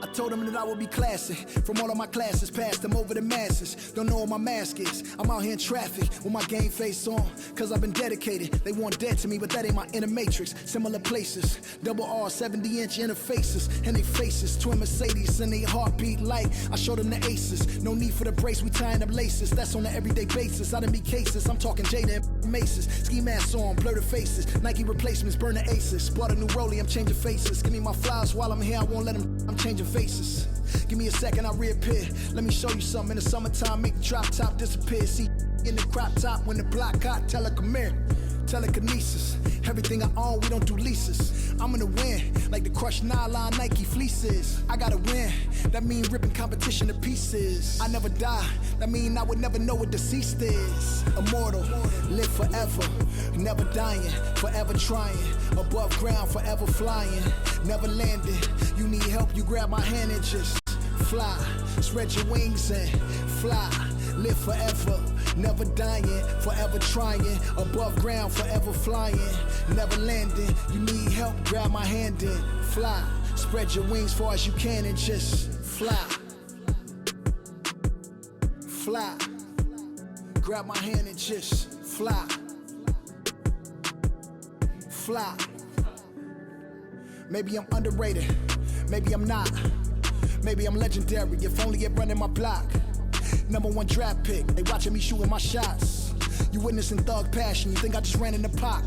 I told them that I would be classy. From all of my classes, passed them over the masses. Don't know what my mask is. I'm out here in traffic with my game face on. Cause I've been dedicated. They want dead to me, but that ain't my inner matrix. Similar places. Double R, 70-inch interfaces. And they faces. Twin Mercedes and they heartbeat light. I showed them the aces. No need for the brace, we tying up laces. That's on an everyday basis. I done be cases. I'm talking Jada and Maces. Ski masks on, blur the faces. Nike replacements, burn the aces. Bought a new rollie, I'm changing faces. Give me my flowers while I'm here, I won't let them. I'm changing faces. Give me a second, I'll reappear. Let me show you something. In the summertime, make the drop top disappear. See in the crop top when the block hot, tell her come here. Telekinesis, everything I own, we don't do leases. I'm gonna win, like the crushed nylon Nike fleeces. I gotta win, that mean ripping competition to pieces. I never die, that mean I would never know what deceased is. Immortal, live forever, never dying, forever trying. Above ground, forever flying, never landing. You need help, you grab my hand and just fly. Spread your wings and fly. Live forever, never dying, forever trying. Above ground, forever flying, never landing. You need help, grab my hand and fly. Spread your wings far as you can and just fly. Fly. Grab my hand and just fly. Fly. Maybe I'm underrated, maybe I'm not. Maybe I'm legendary, if only it running my block. #1 draft pick, they watching me shooting my shots. You witnessing thug passion, you think I just ran in the pot.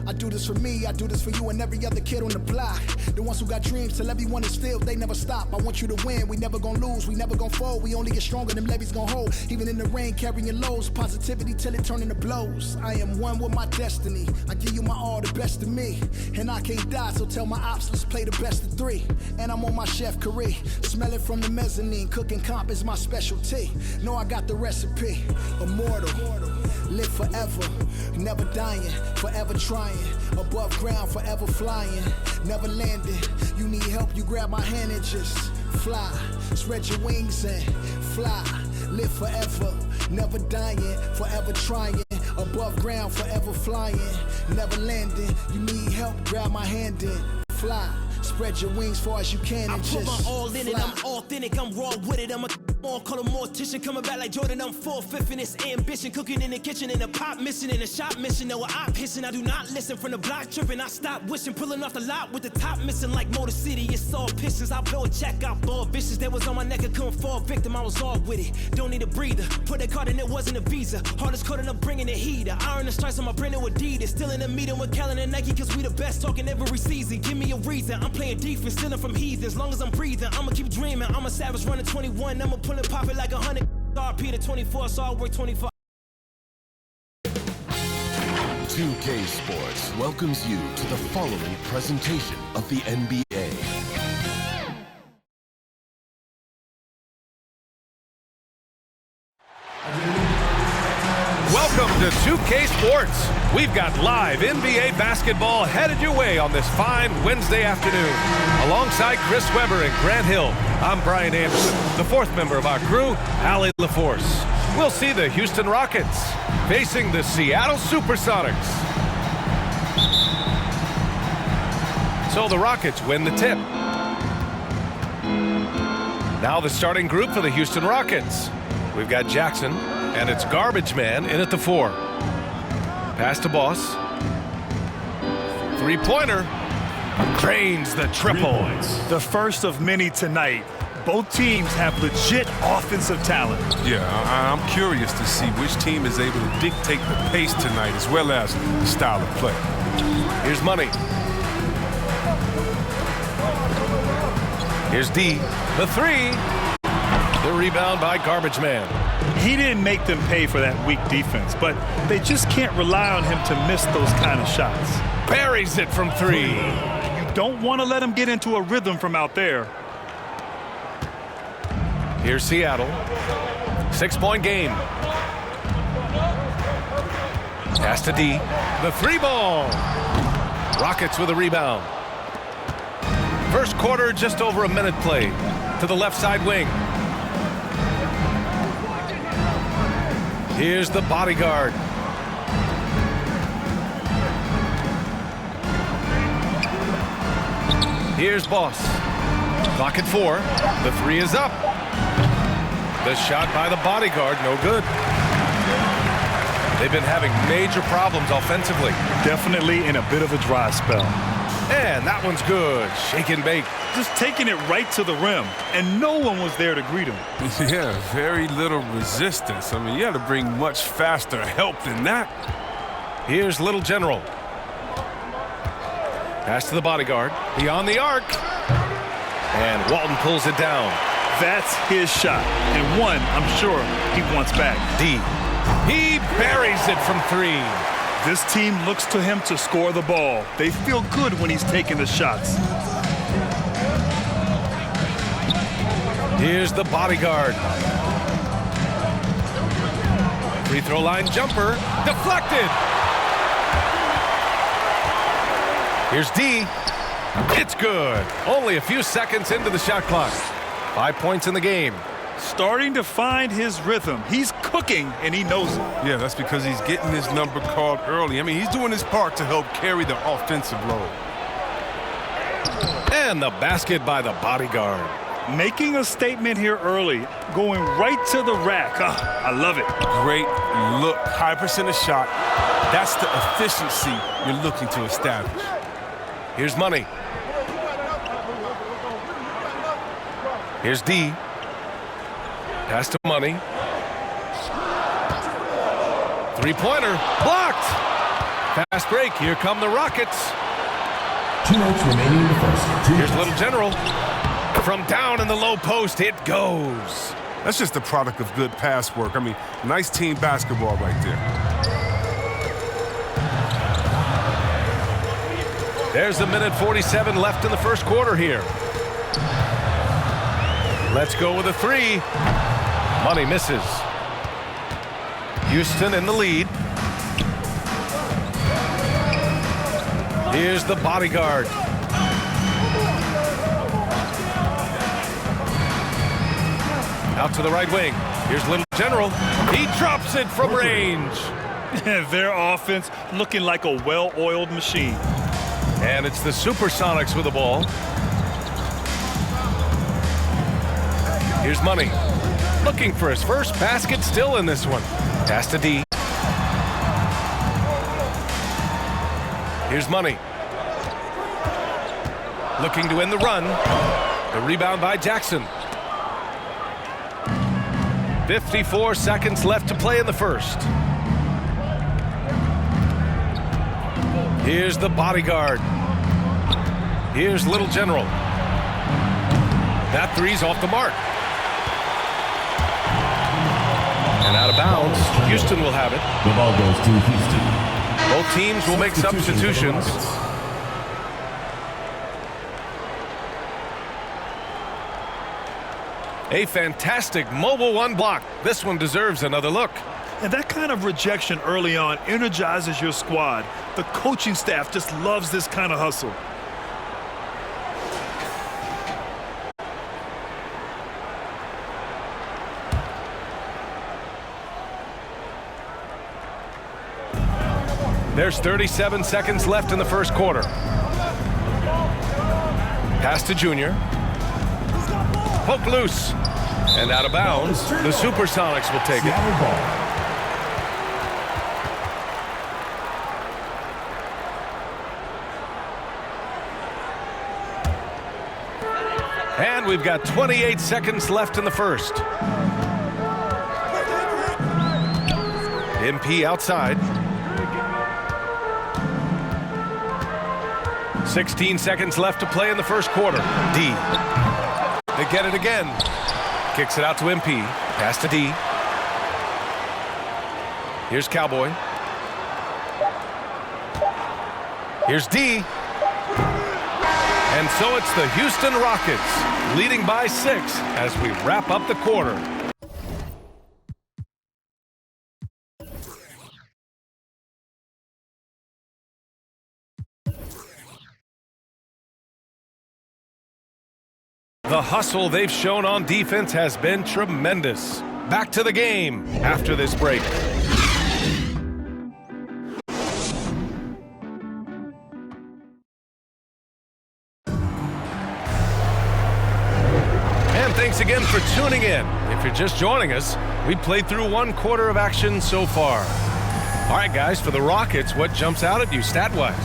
I do this for me, I do this for you and every other kid on the block. The ones who got dreams, till everyone is filled, they never stop. I want you to win, we never gonna lose, we never gonna fold. We only get stronger, them levees gonna hold. Even in the rain, carrying lows, positivity till it turn into blows. I am one with my destiny, I give you my all, the best of me. And I can't die, so tell my ops, let's play the best of 3. And I'm on my chef career, smell it from the mezzanine. Cooking comp is my specialty, know I got the recipe. Immortal, live forever, never dying, forever trying. Above ground, forever flying, never landing. You need help, you grab my hand and just fly. Spread your wings and fly. Live forever, never dying, forever trying. Above ground, forever flying, never landing. You need help, grab my hand and fly. Spread your wings far as you can and just I put my all in it, fly. I'm authentic, I'm raw with it. I'm a more color mortician, coming back like Jordan, I'm 4/5 in this ambition. Cooking in the kitchen, in the pot missing, in the shop mission. No, I pissing, I do not listen. From the block tripping, I stop wishing. Pulling off the lot with the top missing like Motor City. It's all pistons, I blow a check, I ball vicious. That was on my neck, I couldn't fall victim, I was all with it. Don't need a breather, put that card in, it wasn't a visa. Hardest caught up bringing the heater. Iron the stripes on my brand new Adidas. Still in the meeting with Kellen and Nike, cause we the best talking every season. Give me a reason, I'm playing defense, stealing from heathens. As long as I'm breathing, I'ma keep dreaming. I'm a savage running 21, I'ma pull and pop it like 100. RP to 24, so I'll work 24. 2K Sports welcomes you to the following presentation of the NBA. Welcome to 2K Sports. We've got live NBA basketball headed your way on this fine Wednesday afternoon. Alongside Chris Webber and Grant Hill, I'm Brian Anderson, the 4th member of our crew, Allie LaForce. We'll see the Houston Rockets facing the Seattle Supersonics. So the Rockets win the tip. Now the starting group for the Houston Rockets. We've got Jackson, and it's Garbage Man in at the 4. Pass to Boss. 3-pointer. Drains the triple. The first of many tonight. Both teams have legit offensive talent. Yeah, I'm curious to see which team is able to dictate the pace tonight as well as the style of play. Here's Money. Here's D. The 3. The rebound by Garbage Man. He didn't make them pay for that weak defense, but they just can't rely on him to miss those kind of shots. Buries it from 3. You don't want to let him get into a rhythm from out there. Here's Seattle. 6-point game. Pass to D. The 3 ball. Rockets with a rebound. First quarter, just over a minute played. To the left side wing. Here's the bodyguard. Here's Boss. Clock at 4. The 3 is up. The shot by the bodyguard, no good. They've been having major problems offensively. Definitely in a bit of a dry spell. And that one's good. Shake and bake. Just taking it right to the rim, and no one was there to greet him. Yeah, very little resistance. I mean, you had to bring much faster help than that. Here's Little General. Pass to the bodyguard. Beyond the arc. And Walton pulls it down. That's his shot, and one I'm sure he wants back. D. He buries it from 3. This team looks to him to score the ball. They feel good when he's taking the shots. Here's the bodyguard. Free throw line jumper. Deflected. Here's D. It's good. Only a few seconds into the shot clock. 5 points in the game. Starting to find his rhythm. He's cooking, and he knows it. Yeah, that's because he's getting his number called early. I mean, he's doing his part to help carry the offensive load. And the basket by the bodyguard. Making a statement here early, going right to the rack. I love it. Great look, high percentage shot. That's the efficiency you're looking to establish. Here's Money. Here's D. Pass to Money. Three-pointer blocked. Fast break. Here come the Rockets. 2 minutes remaining in the first. Here's Little General. From down in the low post, it goes. That's just the product of good pass work. I mean, nice team basketball right there. There's a minute 47 left in the first quarter here. Let's go with a 3. Money misses. Houston in the lead. Here's the bodyguard. Out to the right wing. Here's Little General. He drops it from range. Their offense looking like a well-oiled machine. And it's the Supersonics with the ball. Here's Money. Looking for his first basket still in this one. Pass to D. Here's Money. Looking to end the run. The rebound by Jackson. 54 seconds left to play in the first. Here's the bodyguard. Here's Little General. That 3's off the mark. And out of bounds. Houston will have it. The ball goes to Houston. Both teams will make substitutions. A fantastic mobile 1 block. This one deserves another look. And that kind of rejection early on energizes your squad. The coaching staff just loves this kind of hustle. There's 37 seconds left in the first quarter. Pass to Junior. Poke loose. And out of bounds. The Supersonics will take it. And we've got 28 seconds left in the first. MP outside. 16 seconds left to play in the first quarter. D. They get it again. Kicks it out to MP. Pass to D. Here's Cowboy. Here's D. And so it's the Houston Rockets leading by 6 as we wrap up the quarter. The hustle they've shown on defense has been tremendous. Back to the game after this break. Thanks again for tuning in. If you're just joining us, we played through 1 quarter of action so far. All right, guys, for the Rockets, what jumps out at you stat-wise?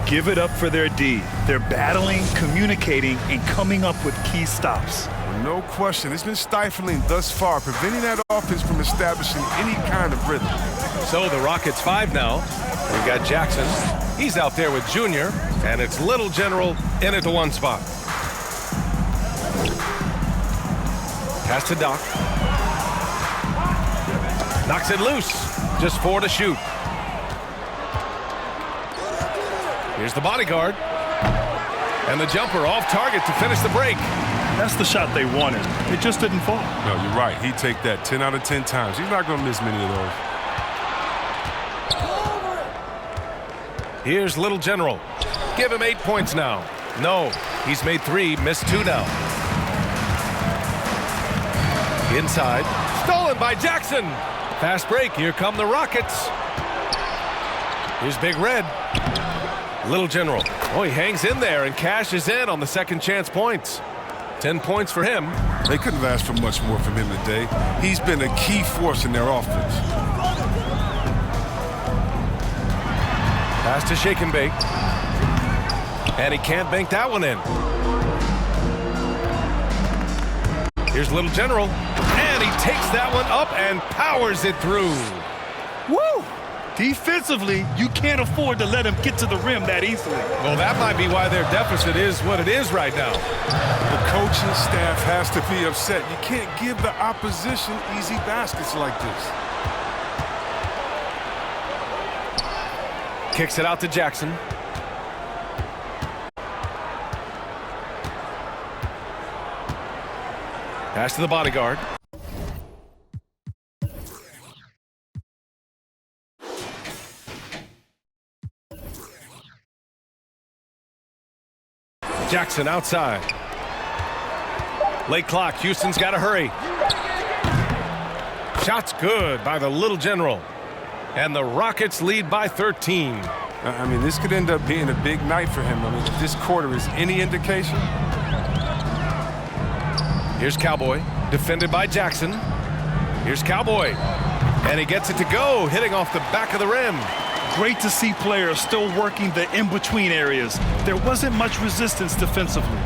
Give it up for their D. They're battling, communicating, and coming up with key stops. No question. It's been stifling thus far, preventing that offense from establishing any kind of rhythm. So the Rockets 5 now. We've got Jackson. He's out there with Junior, and it's Little General in at the 1 spot. Pass to Doc. Knocks it loose. Just 4 to shoot. Here's the bodyguard. And the jumper off target to finish the break. That's the shot they wanted. It just didn't fall. No, you're right. He'd take that 10 out of 10 times. He's not going to miss many of those. Here's Little General. Give him 8 points now. No, he's made 3, missed 2 now. Inside. Stolen by Jackson. Fast break. Here come the Rockets. Here's Big Red. Little General. Oh, he hangs in there and cashes in on the second chance points. 10 points for him. They couldn't have asked for much more from him today. He's been a key force in their offense. Pass to Shake and Bake. And he can't bank that one in. Here's Little General. And he takes that one up and powers it through. Woo! Defensively, you can't afford to let him get to the rim that easily. Well, that might be why their deficit is what it is right now. The coaching staff has to be upset. You can't give the opposition easy baskets like this. Kicks it out to Jackson. Pass to the bodyguard. Jackson outside. Late clock. Houston's got to hurry. Shot's good by the Little General. And the Rockets lead by 13. I mean, this could end up being a big night for him. I mean, if this quarter is any indication. Here's Cowboy. Defended by Jackson. Here's Cowboy. And he gets it to go, hitting off the back of the rim. Great to see players still working the in-between areas. There wasn't much resistance defensively.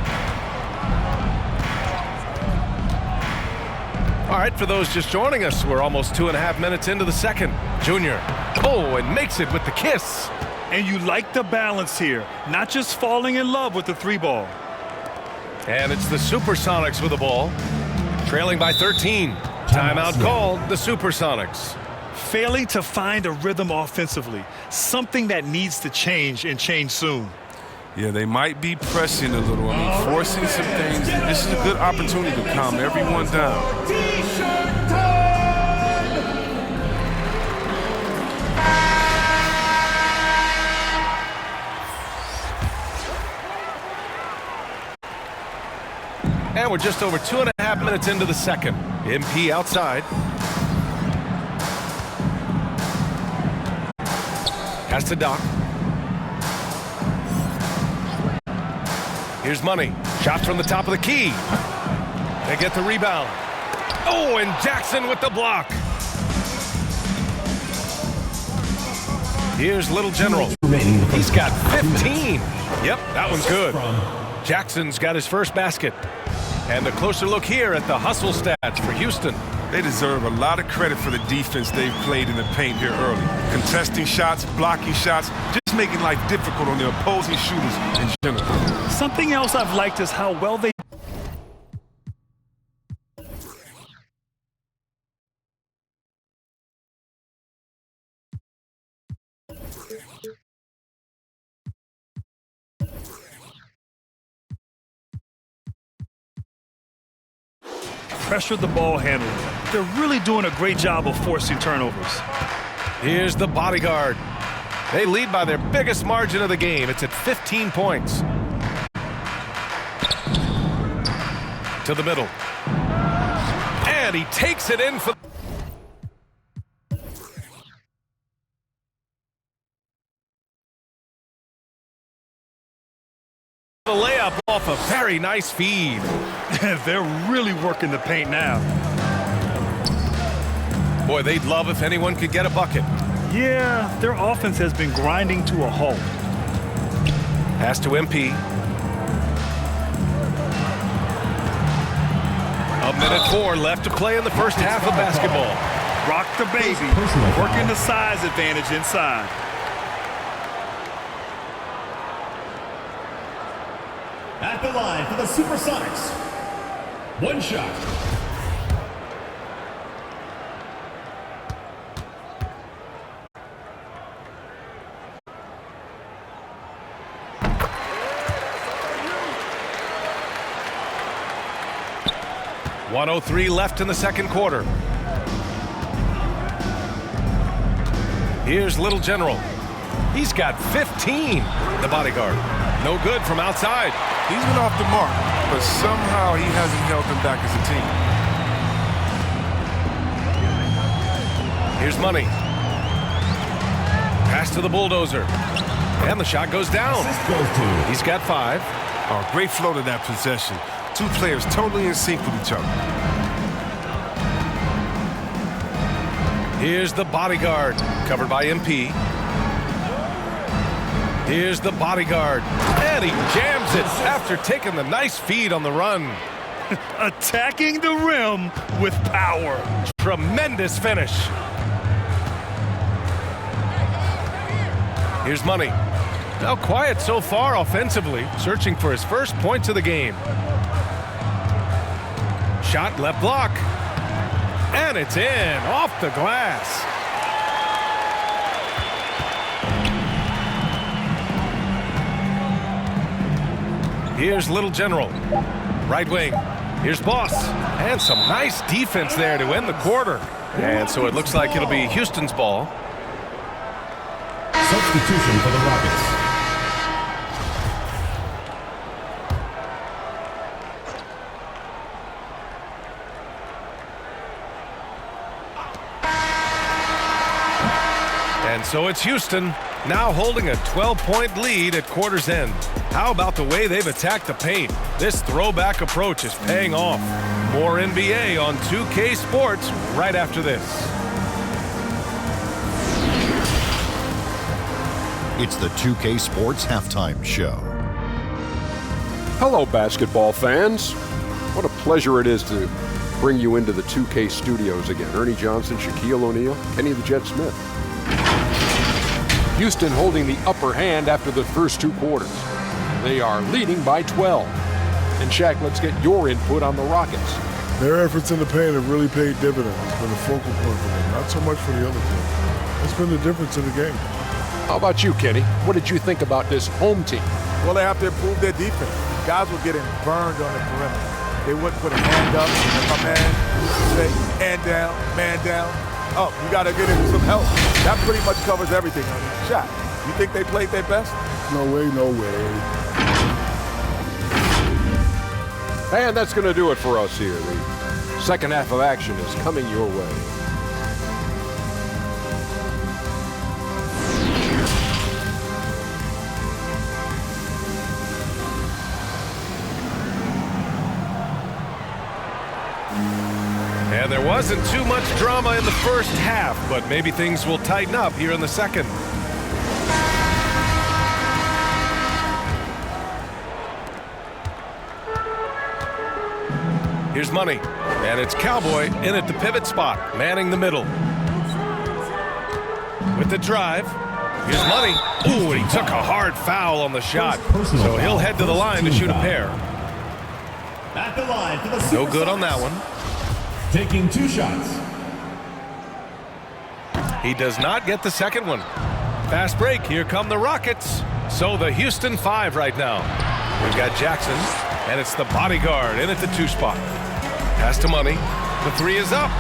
All right, for those just joining us, we're almost 2.5 minutes into the second. Junior. Oh, and makes it with the kiss. And you like the balance here, not just falling in love with the 3-ball. And it's the Supersonics with the ball. Trailing by 13. Timeout called, the Supersonics. Failing to find a rhythm offensively, something that needs to change and change soon. Yeah, they might be pressing a little. I mean, forcing some things. This is a good opportunity to calm everyone down. And we're just over 2.5 minutes into the second. MP outside. Pass to Doc. Here's Money. Shot from the top of the key. They get the rebound. Oh, and Jackson with the block. Here's Little General. He's got 15. Yep, that one's good. Jackson's got his first basket. And a closer look here at the hustle stats for Houston. They deserve a lot of credit for the defense they've played in the paint here early. Contesting shots, blocking shots, just making life difficult on the opposing shooters in general. Something else I've liked is how well they pressured the ball handling. They're really doing a great job of forcing turnovers. Here's the bodyguard. They lead by their biggest margin of the game. It's at 15 points. To the middle. And he takes it in for the layup. layup off a very nice feed. They're really working the paint now. Boy, they'd love if anyone could get a bucket. Yeah, their offense has been grinding to a halt. Pass to MP. A minute 4 left to play in the first half of basketball. Rock the baby, working the size advantage inside. At the line for the Supersonics. One shot. .103 left in the second quarter. Here's Little General. He's got 15, the bodyguard. No good from outside. He's been off the mark, but somehow he hasn't held them back as a team. Here's Money. Pass to the bulldozer. And the shot goes down. He's got 5. Oh, great flow to that possession. Two players totally in sync with each other. Here's the bodyguard, covered by MP. Here's the bodyguard, and he jams it after taking the nice feed on the run. Attacking the rim with power. Tremendous finish. Here's Money. Now quiet so far offensively, searching for his first points of the game. Shot left block. And it's in, off the glass. Here's Little General. Right wing. Here's Boss. And some nice defense there to end the quarter. And so it looks like it'll be Houston's ball. Substitution for the Rockets. And so it's Houston, now holding a 12-point lead at quarter's end. How about the way they've attacked the paint? This throwback approach is paying off. More NBA on 2K Sports right after this. It's the 2K Sports Halftime Show. Hello, basketball fans. What a pleasure it is to bring you into the 2K studios again. Ernie Johnson, Shaquille O'Neal, Kenny the Jet Smith. Houston holding the upper hand after the first 2 quarters. They are leading by 12. And Shaq, let's get your input on the Rockets. Their efforts in the paint have really paid dividends. It's been a focal point for them, not so much for the other team. It's been the difference in the game. How about you, Kenny? What did you think about this home team? Well, they have to improve their defense. Guys were getting burned on the perimeter. They wouldn't put a hand up, and my man say, man down. Oh, you got to get him some help. That pretty much covers everything on the shot. You think they played their best? No way, no way. And that's going to do it for us here. The second half of action is coming your way. And there wasn't too much drama in the first half, but maybe things will tighten up here in the second. Here's Money, and it's Cowboy in at the pivot spot, manning the middle. With the drive, here's Money. Ooh, and he took a hard foul on the shot, so he'll head to the line to shoot a pair. At the line for the No good on that one. Taking 2 shots. He does not get the second one. Fast break. Here come the Rockets. So the Houston 5 right now. We've got Jackson, and it's the bodyguard in at the 2 spot. Pass to Money. The 3 is up.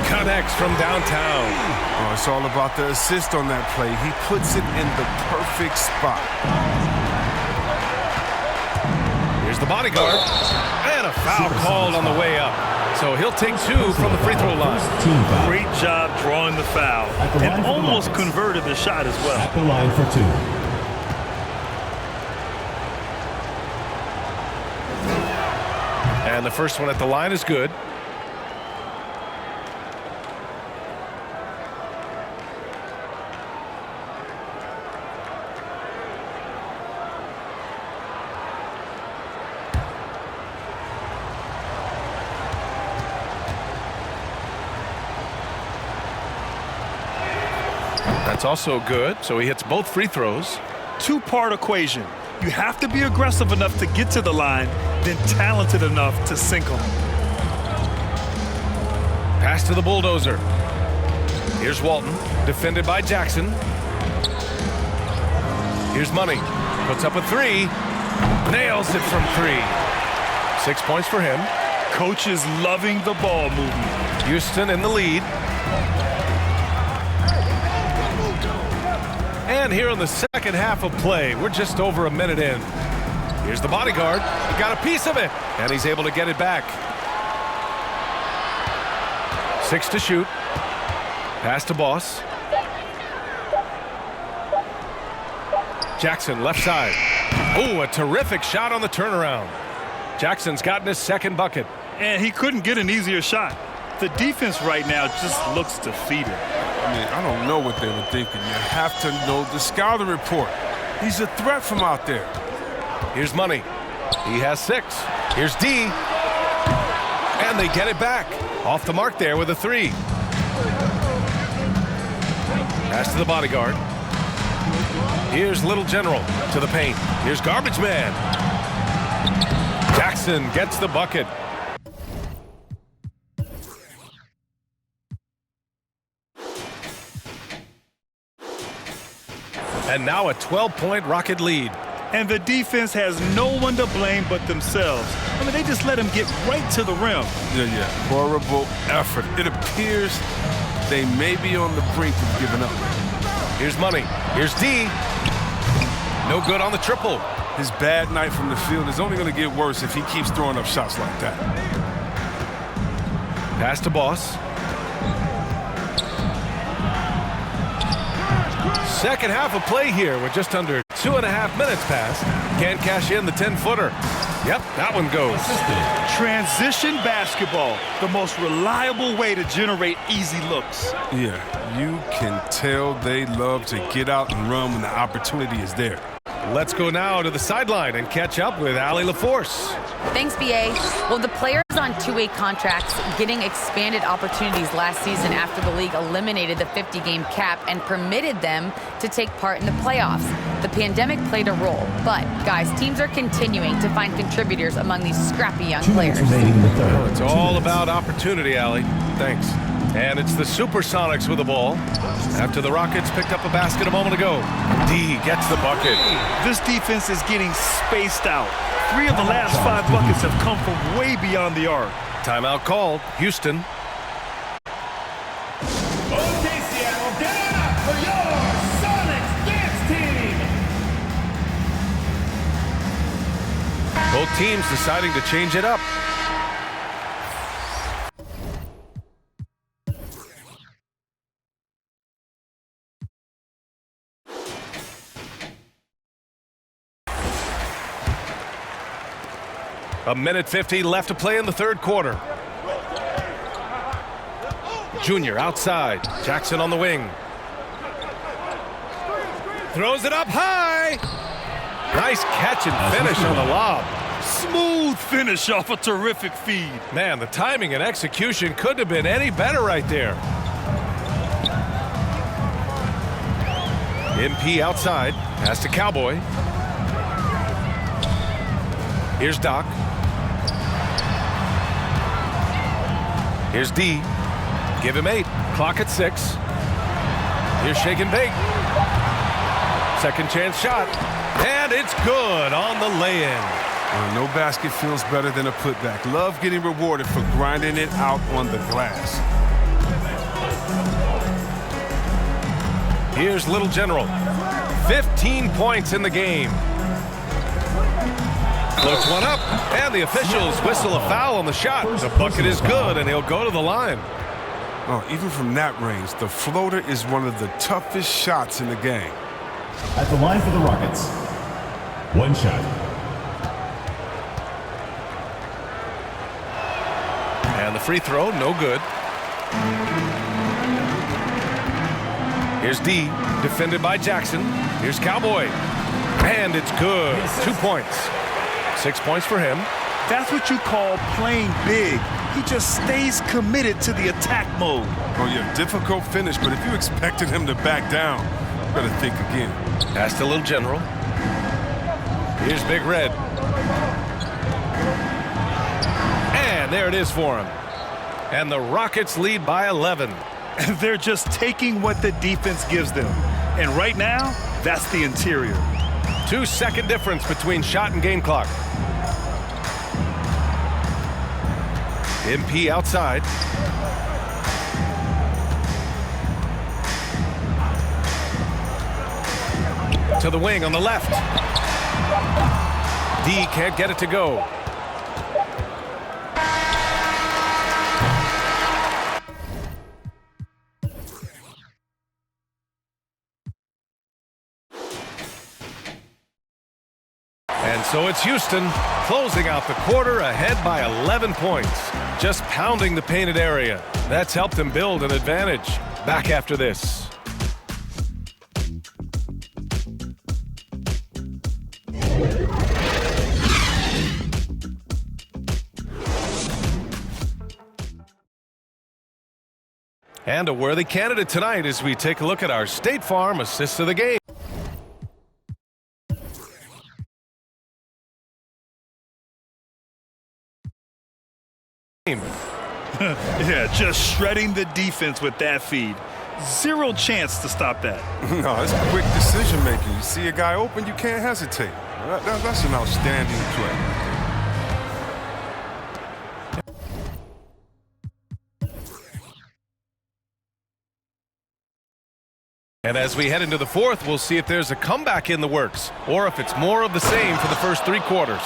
Connects from downtown. Oh, it's all about the assist on that play. He puts it in the perfect spot. Here's the bodyguard. And a foul called on the way up. So he'll take 2 from the free throw line. Great job drawing the foul. And almost converted the shot as well. At the line for 2. And the first one at the line is good. That's also good, so he hits both free throws. Two-part equation. You have to be aggressive enough to get to the line, then talented enough to sink them. Pass to the bulldozer. Here's Walton, defended by Jackson. Here's Money. Puts up a three. Nails it from 3. 6 points for him. Coach is loving the ball movement. Houston in the lead. And here in the second half of play, we're just over a minute in. Here's the bodyguard. He got a piece of it, and he's able to get it back. 6 to shoot. Pass to Boss. Jackson, left side. Oh, a terrific shot on the turnaround. Jackson's gotten his second bucket. And he couldn't get an easier shot. The defense right now just looks defeated. I mean, I don't know what they were thinking. You have to know the scouting report. He's a threat from out there. Here's Money. He has 6. Here's D. And they get it back. Off the mark there with a 3. Pass to the bodyguard. Here's Little General to the paint. Here's Garbage Man. Jackson gets the bucket. And now a 12-point Rocket lead. And the defense has no one to blame but themselves. I mean, they just let him get right to the rim. Yeah. Horrible effort. It appears they may be on the brink of giving up. Here's Money. Here's D. No good on the triple. His bad night from the field is only going to get worse if he keeps throwing up shots like that. Pass to Boss. Second half of play here with just under 2.5 minutes passed. Can't cash in the 10-footer. Yep, that one goes. Transition basketball, the most reliable way to generate easy looks. Yeah, you can tell they love to get out and run when the opportunity is there. Let's go now to the sideline and catch up with Allie LaForce. Thanks, BA. Well, the players on two-way contracts getting expanded opportunities last season after the league eliminated the 50-game cap and permitted them to take part in the playoffs. The pandemic played a role, but, guys, teams are continuing to find contributors among these scrappy young players. Well, it's all about opportunity, Allie. Thanks. And it's the Supersonics with the ball. After the Rockets picked up a basket a moment ago. D gets the bucket. This defense is getting spaced out. 3 of the last 5 buckets have come from way beyond the arc. Timeout called. Houston. Okay, Seattle, get on up for your Sonics dance team! Both teams deciding to change it up. A minute 50 left to play in the third quarter. Junior outside. Jackson on the wing. Throws it up high. Nice catch and finish on the lob. Smooth finish off a terrific feed. Man, the timing and execution couldn't have been any better right there. MP outside. Pass to Cowboy. Here's Doc. Here's D. Give him 8. Clock at 6. Here's Shake and Bake. Second chance shot. And it's good on the lay-in. No basket feels better than a putback. Love getting rewarded for grinding it out on the glass. Here's Little General. 15 points in the game. Floats one up, and the officials whistle a foul on the shot. The bucket is good, and he'll go to the line. Oh, even from that range, the floater is one of the toughest shots in the game. At the line for the Rockets, 1 shot. And the free throw, no good. Here's D, defended by Jackson. Here's Cowboy. And it's good. 2 points. 6 points for him. That's what you call playing big. He just stays committed to the attack mode. Oh, yeah, difficult finish, but if you expected him to back down, you better think again. Pass to Little General. Here's Big Red. And there it is for him. And the Rockets lead by 11. They're just taking what the defense gives them. And right now, that's the interior. 2-second difference between shot and game clock. MP outside. To the wing on the left. D can't get it to go. And so it's Houston closing out the quarter ahead by 11 points. Just pounding the painted area. That's helped them build an advantage. Back after this. And a worthy candidate tonight as we take a look at our State Farm assists of the game. Yeah, just shredding the defense with that feed. Zero chance to stop that. No, it's quick decision making. You see a guy open, you can't hesitate. That's an outstanding play. And as we head into the fourth, we'll see if there's a comeback in the works or if it's more of the same for the first 3 quarters.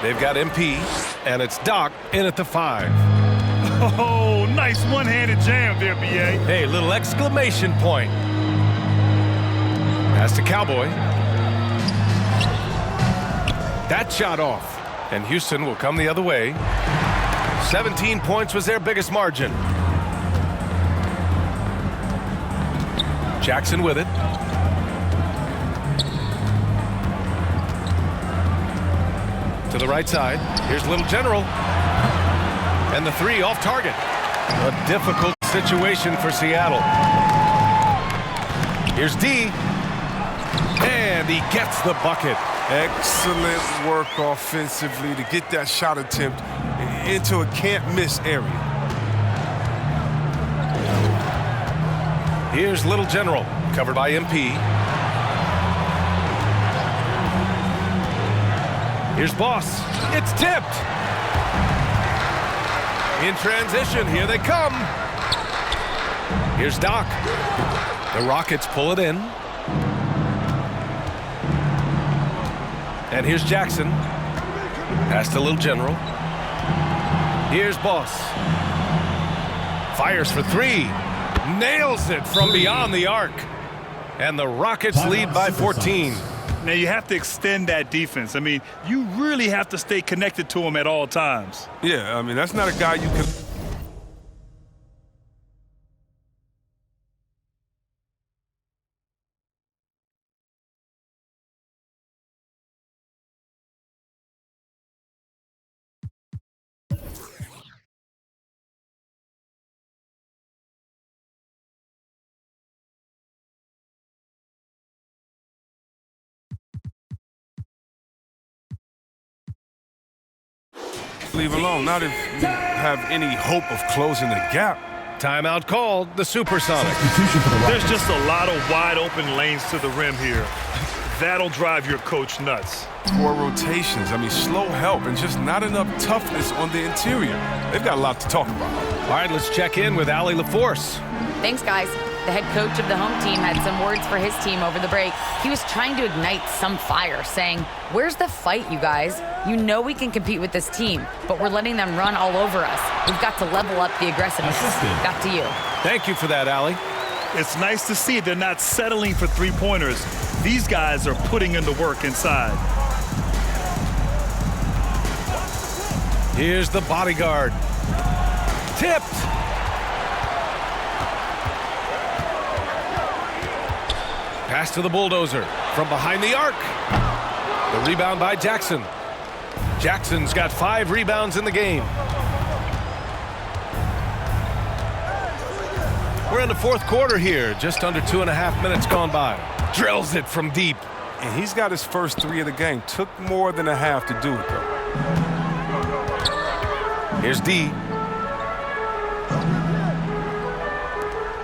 They've got MP, and it's Doc in at the 5. Oh, nice one-handed jam there, B.A. Hey, little exclamation point. Pass to Cowboy. That shot off. And Houston will come the other way. 17 points was their biggest margin. Jackson with it. To the right side. Here's Little General. And the 3 off target. A difficult situation for Seattle. Here's D. And he gets the bucket. Excellent work offensively to get that shot attempt into a can't-miss area. Here's Little General, covered by MP. Here's Boss. It's tipped. In transition, here they come. Here's Doc. The Rockets pull it in. And here's Jackson. Pass to Little General. Here's Boss. Fires for 3. Nails it from beyond the arc. And the Rockets lead by 14. Now you have to extend that defense. I mean, you really have to stay connected to him at all times. Yeah, I mean, that's not a guy you can... leave alone, not if you have any hope of closing the gap. Timeout called, the Supersonic. There's just a lot of wide open lanes to the rim here. That'll drive your coach nuts. 4 rotations, I mean, slow help and just not enough toughness on the interior. They've got a lot to talk about. All right, let's check in with Allie LaForce. Thanks, guys. The head coach of the home team had some words for his team over the break. He was trying to ignite some fire, saying, "Where's the fight, you guys? You know we can compete with this team, but we're letting them run all over us. We've got to level up the aggressiveness." Back to you. Thank you for that, Allie. It's nice to see they're not settling for 3-pointers. These guys are putting in the work inside. Here's the bodyguard. Tipped. Pass to the bulldozer from behind the arc. The rebound by Jackson. Jackson's got 5 rebounds in the game. We're in the fourth quarter here, just under 2.5 minutes gone by. Drills it from deep. And he's got his first 3 of the game. Took more than a half to do it, though. Here's D.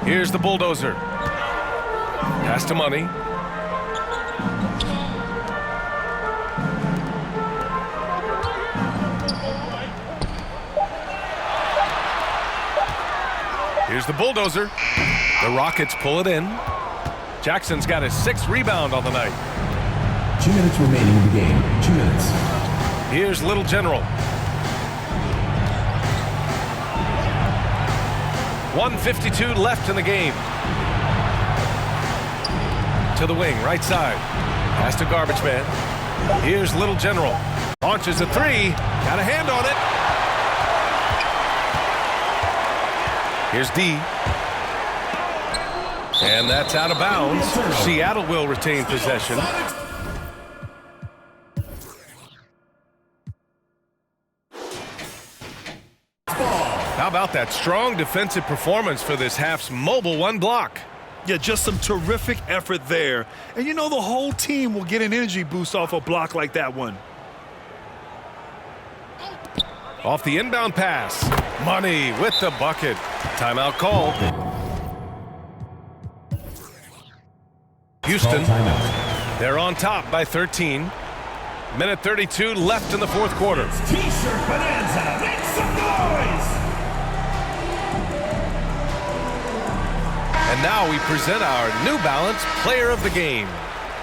Here's the bulldozer. Pass to Money. Here's the bulldozer. The Rockets pull it in. Jackson's got his 6th rebound on the night. 2 minutes remaining in the game. 2 minutes. Here's Little General. 1:52 left in the game. To the wing, right side. Pass to Garbage Man. Here's Little General. Launches a 3. Got a hand on it. Here's D. And that's out of bounds. Seattle will retain possession. How about that strong defensive performance for this half's mobile 1 block? Yeah, just some terrific effort there. And you know the whole team will get an energy boost off a block like that one. Off the inbound pass. Money with the bucket. Timeout called. Houston, they're on top by 13. Minute 32 left in the fourth quarter. T-shirt bonanza, make some noise! And now we present our New Balance Player of the Game.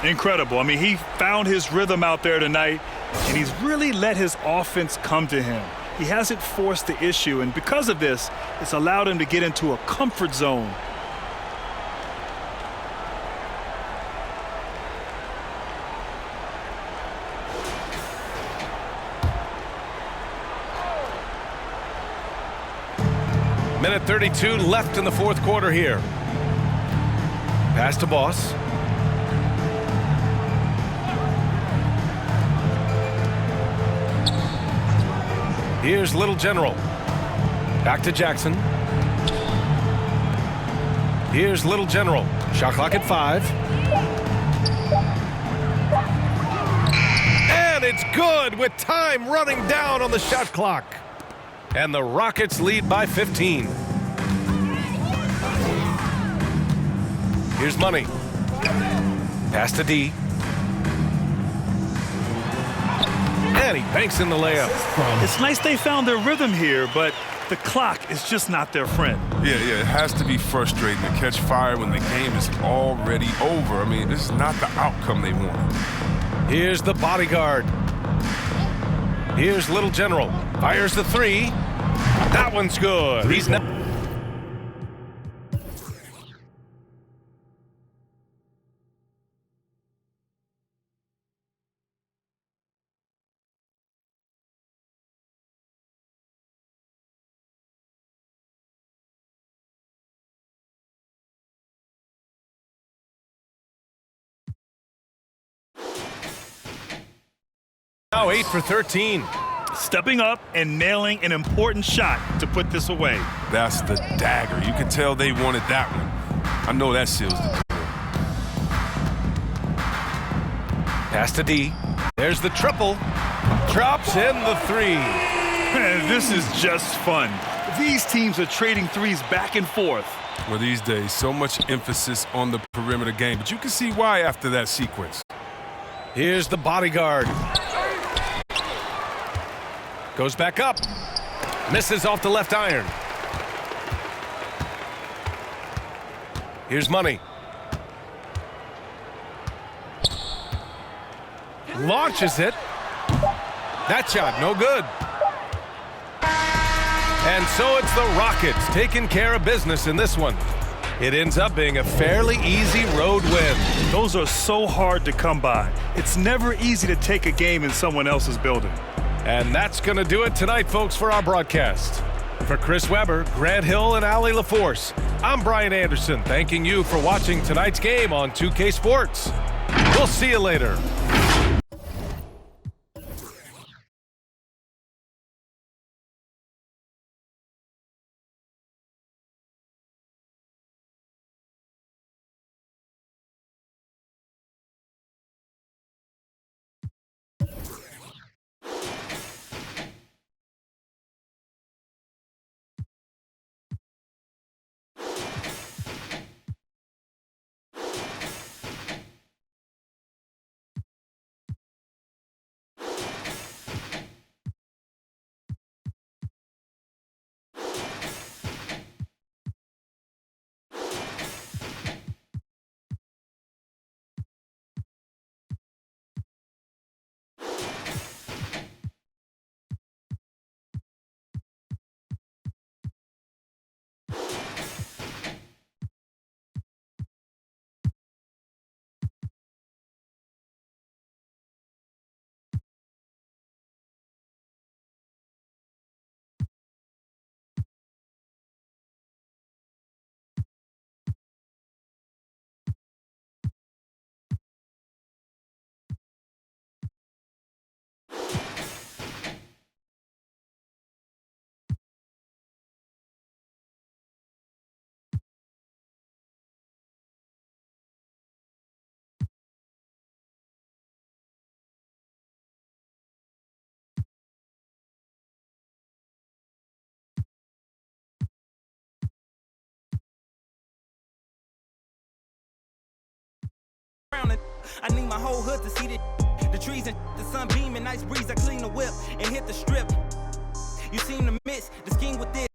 Incredible. I mean, he found his rhythm out there tonight, and he's really let his offense come to him. He hasn't forced the issue, and because of this, it's allowed him to get into a comfort zone. Minute 32 left in the fourth quarter here. Pass to Boss. Here's Little General. Back to Jackson. Here's Little General. Shot clock at 5. And it's good with time running down on the shot clock. And the Rockets lead by 15. Here's Money. Pass to D. And he banks in the layup. It's nice they found their rhythm here, but the clock is just not their friend. Yeah, it has to be frustrating to catch fire when the game is already over. I mean, this is not the outcome they wanted. Here's the bodyguard. Here's Little General. Fires the 3. That one's good. He's now. Now 8 for 13. Stepping up and nailing an important shot to put this away. That's the dagger. You can tell they wanted that one. I know that seals the deal. Pass to D. There's the triple. Drops in the 3. Man, this is just fun. These teams are trading threes back and forth. Well, these days, so much emphasis on the perimeter game, but you can see why after that sequence. Here's the bodyguard. Goes back up. Misses off the left iron. Here's Money. Launches it. That shot, no good. And so it's the Rockets taking care of business in this one. It ends up being a fairly easy road win. Those are so hard to come by. It's never easy to take a game in someone else's building. And that's going to do it tonight, folks, for our broadcast. For Chris Webber, Grant Hill, and Allie LaForce, I'm Brian Anderson, thanking you for watching tonight's game on 2K Sports. We'll see you later. I need my whole hood to see the trees and the sun beaming, nice breeze. I clean the whip and hit the strip. You seem to miss the scheme with this.